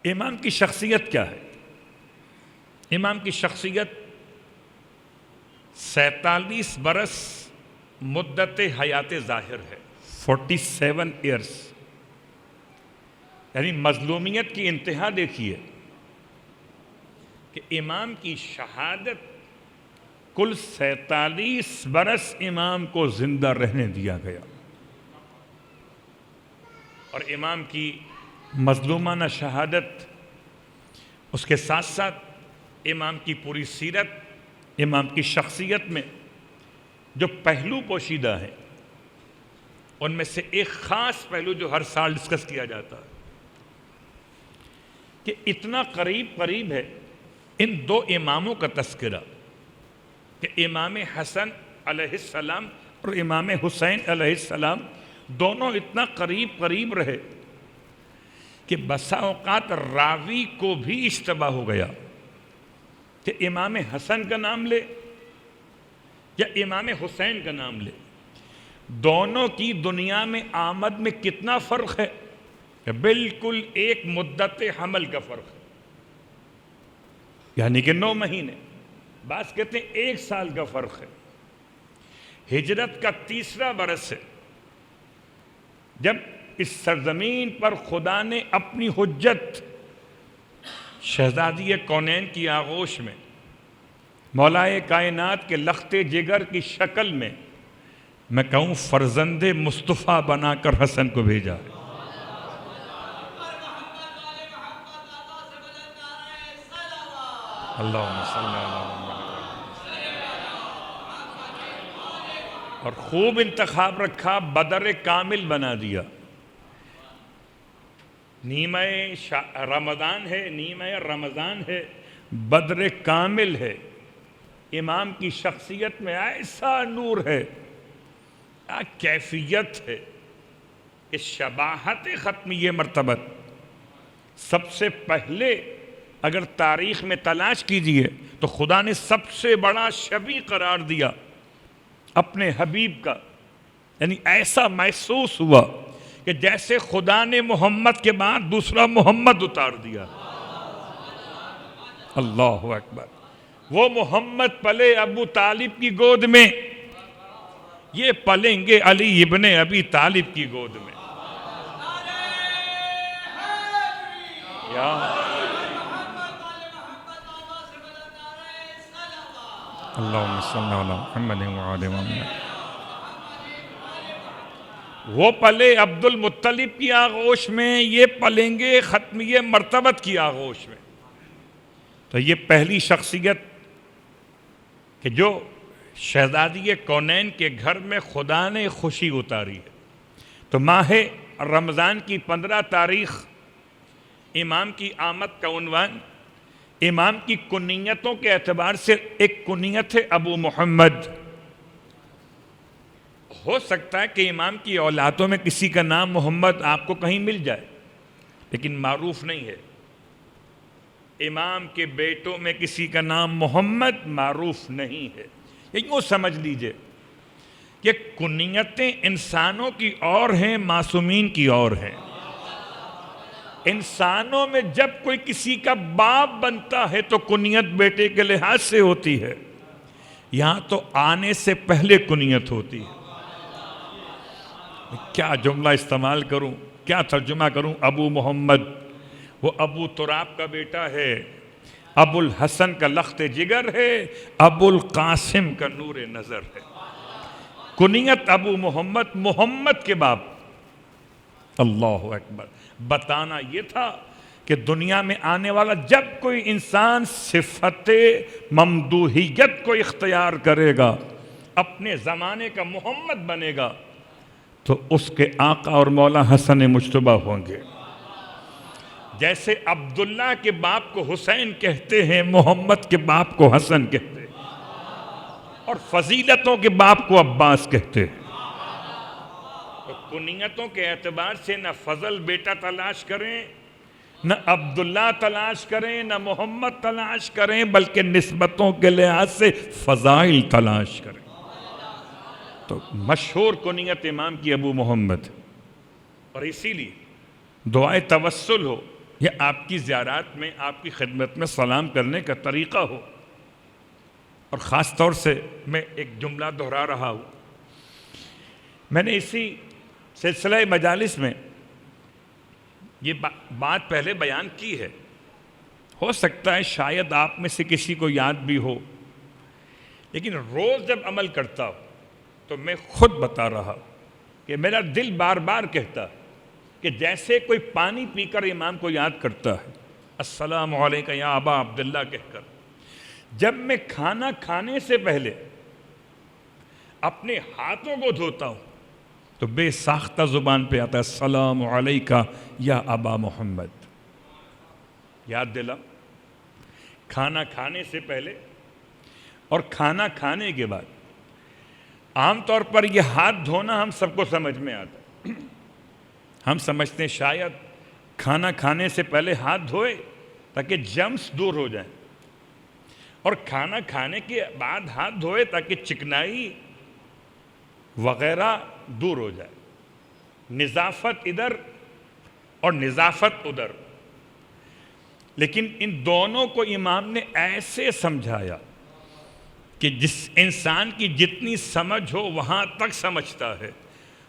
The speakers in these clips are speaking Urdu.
امام کی شخصیت کیا ہے؟ امام کی شخصیت 47 برس مدت حیات ظاہر ہے، 47 ایئرس، یعنی مظلومیت کی انتہا دیکھیے کہ امام کی شہادت کل 47 برس امام کو زندہ رہنے دیا گیا، اور امام کی مظلومانہ شہادت، اس کے ساتھ ساتھ امام کی پوری سیرت، امام کی شخصیت میں جو پہلو پوشیدہ ہیں، ان میں سے ایک خاص پہلو جو ہر سال ڈسکس کیا جاتا ہے کہ اتنا قریب ہے ان دو اماموں کا تذکرہ کہ امام حسن علیہ السلام اور امام حسین علیہ السلام دونوں اتنا قریب رہے کہ بسا اوقات راوی کو بھی اشتباہ ہو گیا کہ امام حسن کا نام لے یا امام حسین کا نام لے، دونوں کی دنیا میں آمد میں کتنا فرق ہے کہ بالکل ایک مدت حمل کا فرق ہے، یعنی کہ 9 مہینے، بعض کہتے ہیں 1 سال کا فرق ہے۔ ہجرت کا 3را برس ہے جب اس سرزمین پر خدا نے اپنی حجت شہزادی کونین کی آغوش میں مولائے کائنات کے لخت جگر کی شکل میں کہوں فرزند مصطفیٰ بنا کر حسن کو بھیجا ہے۔ اللہم صلی اللہ اور خوب انتخاب رکھا، بدر کامل بنا دیا۔ نیمہ رمضان ہے، بدر کامل ہے، امام کی شخصیت میں ایسا نور ہے، کیفیت ہے، اس شباہت ختمی مرتبت سب سے پہلے اگر تاریخ میں تلاش کیجئے تو خدا نے سب سے بڑا شبیہ قرار دیا اپنے حبیب کا، یعنی ایسا محسوس ہوا کہ جیسے خدا نے محمد کے بعد دوسرا محمد اتار دیا۔ اللہ اکبر۔ وہ محمد پلے ابو طالب کی گود میں، یہ پلیں گے علی ابن ابی طالب کی گود میں۔ اللہم صلی علی محمد وعلی محمد۔ وہ پلے عبد المطلب کی آغوش میں، یہ پلیں گے ختمیہ مرتبت کی آغوش میں۔ تو یہ پہلی شخصیت کہ جو شہزادی کونین کے گھر میں خدا نے خوشی اتاری ہے۔ تو ماہ رمضان کی 15 تاریخ امام کی آمد کا عنوان، امام کی کنیتوں کے اعتبار سے ایک کنیت ہے ابو محمد۔ ہو سکتا ہے کہ امام کی اولادوں میں کسی کا نام محمد آپ کو کہیں مل جائے، لیکن معروف نہیں ہے۔ امام کے بیٹوں میں کسی کا نام محمد معروف نہیں ہے۔ یوں سمجھ لیجئے کہ کنیتیں انسانوں کی اور ہیں، معصومین کی اور ہیں۔ انسانوں میں جب کوئی کسی کا باپ بنتا ہے تو کنیت بیٹے کے لحاظ سے ہوتی ہے، یہاں تو آنے سے پہلے کنیت ہوتی ہے۔ کیا جملہ استعمال کروں، کیا ترجمہ کروں؟ ابو محمد، وہ ابو تراب کا بیٹا ہے، ابو الحسن کا لخت جگر ہے، ابو القاسم کا نور نظر ہے۔ کنیت ابو محمد، محمد کے باپ۔ اللہ اکبر۔ بتانا یہ تھا کہ دنیا میں آنے والا جب کوئی انسان صفت ممدوحیت کو اختیار کرے گا، اپنے زمانے کا محمد بنے گا، تو اس کے آقا اور مولا حسن مجتبی ہوں گے۔ جیسے عبداللہ کے باپ کو حسین کہتے ہیں، محمد کے باپ کو حسن کہتے ہیں، اور فضیلتوں کے باپ کو عباس کہتے ہیں۔ تو کنیتوں کے اعتبار سے نہ فضل بیٹا تلاش کریں، نہ عبداللہ تلاش کریں، نہ محمد تلاش کریں، بلکہ نسبتوں کے لحاظ سے فضائل تلاش کریں۔ تو مشہور کنیت امام کی ابو محمد، اور اسی لیے دعائے توسل ہو یا آپ کی زیارات میں آپ کی خدمت میں سلام کرنے کا طریقہ ہو. اور خاص طور سے میں ایک جملہ دہرا رہا ہوں. میں نے اسی سلسلہ مجالس میں یہ بات پہلے بیان کی ہے. ہو سکتا ہے شاید آپ میں سے کسی کو یاد بھی ہو، لیکن روز جب عمل کرتا ہوں تو میں خود بتا رہا ہوں کہ میرا دل بار بار کہتا ہے کہ جیسے کوئی پانی پی کر امام کو یاد کرتا ہے السلام علیکم یا ابا عبداللہ کہہ کر، جب میں کھانا کھانے سے پہلے اپنے ہاتھوں کو دھوتا ہوں تو بے ساختہ زبان پہ آتا ہے السلام علیکم یا ابا محمد. یاد دلا، کھانا کھانے سے پہلے اور کھانا کھانے کے بعد. عام طور پر یہ ہاتھ دھونا ہم سب کو سمجھ میں آتا ہے. ہم سمجھتے ہیں شاید کھانا کھانے سے پہلے ہاتھ دھوئے تاکہ جرمز دور ہو جائیں، اور کھانا کھانے کے بعد ہاتھ دھوئے تاکہ چکنائی وغیرہ دور ہو جائے. نظافت ادھر اور نظافت ادھر. لیکن ان دونوں کو امام نے ایسے سمجھایا کہ جس انسان کی جتنی سمجھ ہو وہاں تک سمجھتا ہے.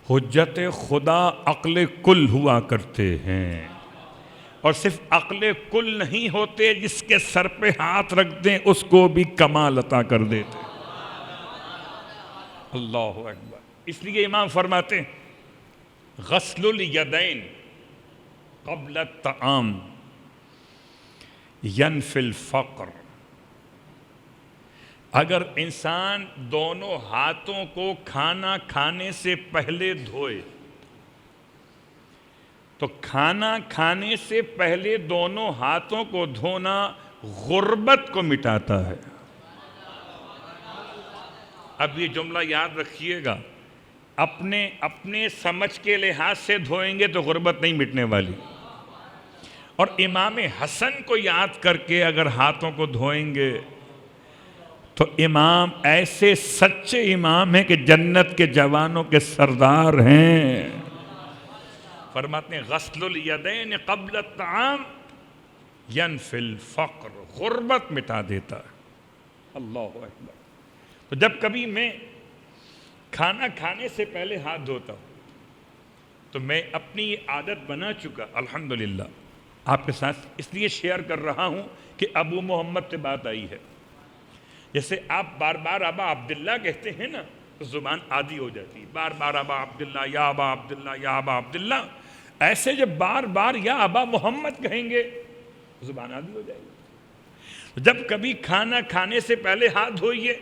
حجت خدا عقل کل ہوا کرتے ہیں، اور صرف عقل کل نہیں ہوتے، جس کے سر پہ ہاتھ رکھ دیں اس کو بھی کمال عطا کر دیتے. اللہ اکبر. اس لیے امام فرماتے ہیں غسل الیدین قبل الطعام ینفی الفقر. اگر انسان دونوں ہاتھوں کو کھانا کھانے سے پہلے دھوئے تو کھانا کھانے سے پہلے دونوں ہاتھوں کو دھونا غربت کو مٹاتا ہے. اب یہ جملہ یاد رکھیے گا، اپنے سمجھ کے لحاظ سے دھوئیں گے تو غربت نہیں مٹنے والی، اور امام حسن کو یاد کر کے اگر ہاتھوں کو دھوئیں گے تو امام ایسے سچے امام ہیں کہ جنت کے جوانوں کے سردار ہیں. فرماتے ہیں غسل الیدین قبل الطعام ینفی الفقر. غربت مٹا دیتا ہے. اللہ اکبر. تو جب کبھی میں کھانا کھانے سے پہلے ہاتھ دھوتا ہوں تو میں اپنی یہ عادت بنا چکا الحمدللہ آپ کے ساتھ اس لیے شیئر کر رہا ہوں کہ ابو محمد سے بات آئی ہے. جیسے آپ بار بار ابا عبداللہ کہتے ہیں نا تو زبان عادی ہو جاتی ہے. بار بار ابا عبداللہ یا ابا عبداللہ یا ابا عبداللہ. ایسے جب بار بار یا ابا محمد کہیں گے زبان عادی ہو جائے گی. جب کبھی کھانا کھانے سے پہلے ہاتھ دھوئیے،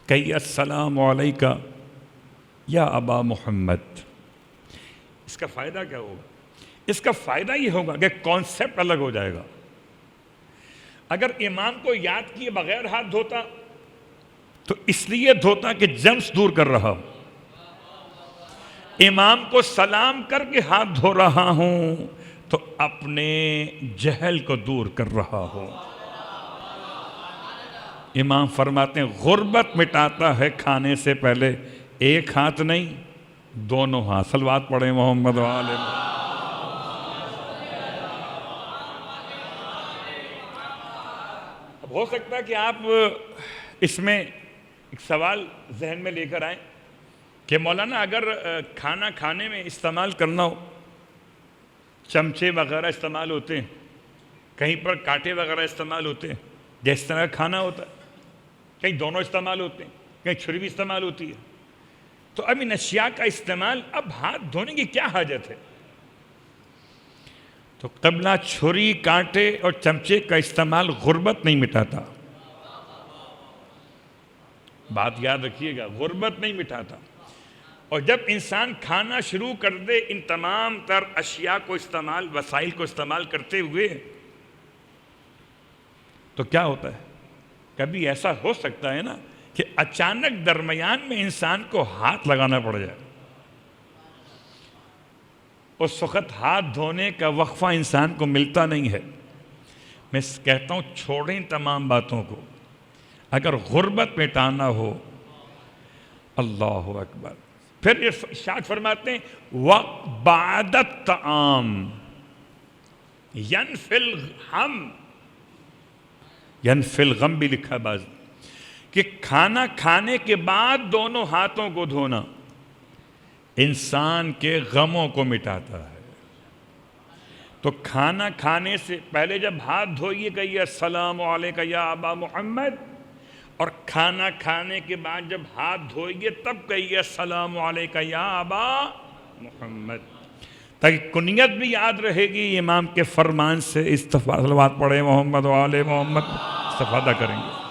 کہیے السلام علیکم یا ابا محمد. اس کا فائدہ کیا ہوگا؟ اس کا فائدہ یہ ہوگا کہ کانسیپٹ الگ ہو جائے گا. اگر امام کو یاد کیے بغیر ہاتھ دھوتا تو اس لیے دھوتا کہ جرمز دور کر رہا ہوں. امام کو سلام کر کے ہاتھ دھو رہا ہوں تو اپنے جہل کو دور کر رہا ہوں. امام فرماتے ہیں غربت مٹاتا ہے کھانے سے پہلے ایک ہاتھ نہیں دونوں ہاتھ. صلوات پڑھیں محمد وآلہ. اب ہو سکتا ہے کہ آپ اس میں ایک سوال ذہن میں لے کر آئیں کہ مولانا اگر کھانا کھانے میں استعمال کرنا ہو، چمچے وغیرہ استعمال ہوتے ہیں، کہیں پر کانٹے وغیرہ استعمال ہوتے ہیں، جس طرح کھانا ہوتا ہے، کہیں دونوں استعمال ہوتے ہیں، کہیں چھری بھی استعمال ہوتی ہے، تو اب ان اشیاء کا استعمال اب ہاتھ دھونے کی کیا حاجت ہے؟ تو قبلہ چھری، کانٹے اور چمچے کا استعمال غربت نہیں مٹاتا. بات یاد رکھیے گا، غربت نہیں مٹاتا. اور جب انسان کھانا شروع کر دے ان تمام تر اشیاء کو استعمال، وسائل کو استعمال کرتے ہوئے، تو کیا ہوتا ہے؟ کبھی ایسا ہو سکتا ہے نا کہ اچانک درمیان میں انسان کو ہاتھ لگانا پڑ جائے. اس وقت ہاتھ دھونے کا وقفہ انسان کو ملتا نہیں ہے. میں کہتا ہوں چھوڑیں تمام باتوں کو. اگر غربت مٹانا ہو، اللہ اکبر. پھر ارشاد فرماتے ہیں وَبَعْدَ الطَّعَامِ، ینفی الغم، ینفی الغم بھی لکھا بعض کہ کھانا کھانے کے بعد دونوں ہاتھوں کو دھونا انسان کے غموں کو مٹاتا ہے۔ تو کھانا کھانے سے پہلے جب ہاتھ دھوئیے کہیے السلام علیکہ یا ابا محمد، اور کھانا کھانے کے بعد جب ہاتھ دھوئیے تب کہیے السلام علیکہ یا ابا محمد، تاکہ کنیت بھی یاد رہے گی۔ امام کے فرمان سے صلوات پڑھے محمد و آل محمد، استفادہ کریں گے۔